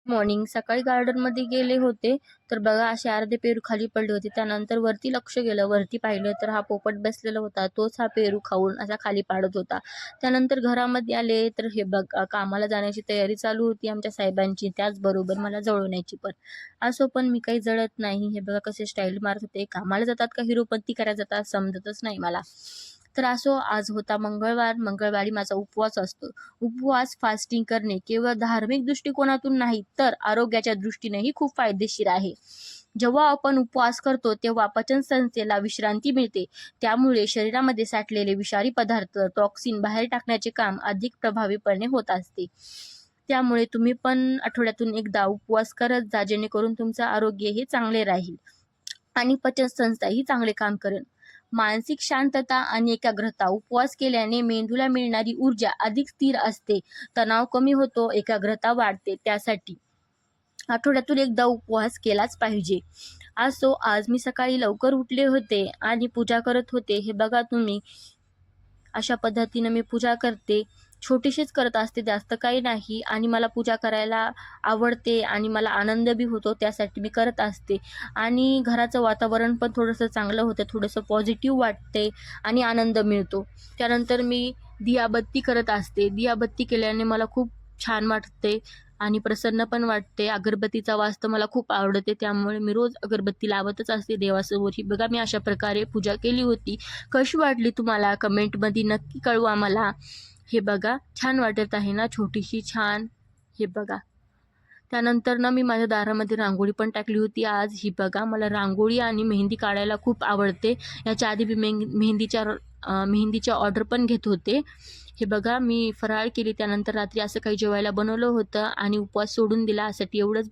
Morning सकाळी गार्डनमध्ये गेले होते, तर बघा असे अर्धे पेरू खाली पडले होते. त्यानंतर वरती लक्ष गेलं, वरती पाहिलं तर हा पोपट बसलेला होता. तोच हा पेरू खाऊन असा खाली पाडत होता. त्यानंतर घरामध्ये आले तर हे बघा कामाला जाण्याची तयारी चालू होती आमच्या साहेबांची, त्याचबरोबर मला जळवण्याची पण. असो पण मी काही जळत नाही. हे बघा कसे स्टाईल मारत होते. कामाला जातात का हिरोपंती करायला जातात समजतच नाही मला. तर असो आज होता मंगळवार. मंगळवारी माझा उपवास असतो. उपवास फास्टिंग करणे केवळ धार्मिक दृष्टिकोनातून नाही तर आरोग्याच्या दृष्टीनेही खूप फायदेशीर आहे. जेव्हा आपण उपवास करतो तेव्हा पचन संस्थेला विश्रांती मिळते. त्यामुळे शरीरामध्ये साठलेले विषारी पदार्थ, टॉक्सिन बाहेर टाकण्याचे काम अधिक प्रभावीपणे होत असते. त्यामुळे तुम्ही पण आठवड्यातून एकदा उपवास करत जा, जेणेकरून तुमचं आरोग्यही चांगले राहील आणि पचनसंस्थाही चांगले काम करेल. मानसिक शांतता आणि एकाग्रता उपवास केल्याने मेंदूला मिळणारी ऊर्जा अधिक स्थिर असते, तणाव कमी होतो, एकाग्रता वाढते. त्यासाठी आठवड्यातून एकदा उपवास केलाच पाहिजे. असो आज मी सकाळी लवकर उठले होते आणि पूजा करत होते. हे बघा तुम्ही अशा पद्धतीने मी पूजा करते. छोटीशीच करत असते, जास्त काही नाही आणि मला पूजा करायला आवडते आणि मला आनंद बी होतो, त्यासाठी मी करत असते. आणि घराचं वातावरण पण थोडंसं चांगलं होतं, थोडंसं पॉझिटिव्ह वाटते आणि आनंद मिळतो. त्यानंतर मी दियाबत्ती करत असते. दियाबत्ती केल्याने मला खूप छान वाटते आणि प्रसन्न पण वाटते. अगरबत्तीचा वास तर मला खूप आवडते, त्यामुळे मी रोज अगरबत्ती लावतच असते देवासमोर. ही बघा मी अशा प्रकारे पूजा केली होती. कशी वाटली तुम्हाला कमेंटमध्ये नक्की कळवा मला. हे बघा छान वाटत आहे ना, छोटीशी छान. हे बघा त्यानंतर ना मी माझ्या दारामध्ये रांगोळी पण टाकली होती आज. ही बघा मला रांगोळी आणि मेहंदी काढायला खूप आवडते. याच्या आधी मी मेहंदीच्या ऑर्डर पण घेत होते. हे बघा मी फराळ केली, त्यानंतर रात्री असं काही जेवायला बनवलं होतं आणि उपवास सोडून दिला. यासाठी एवढंच.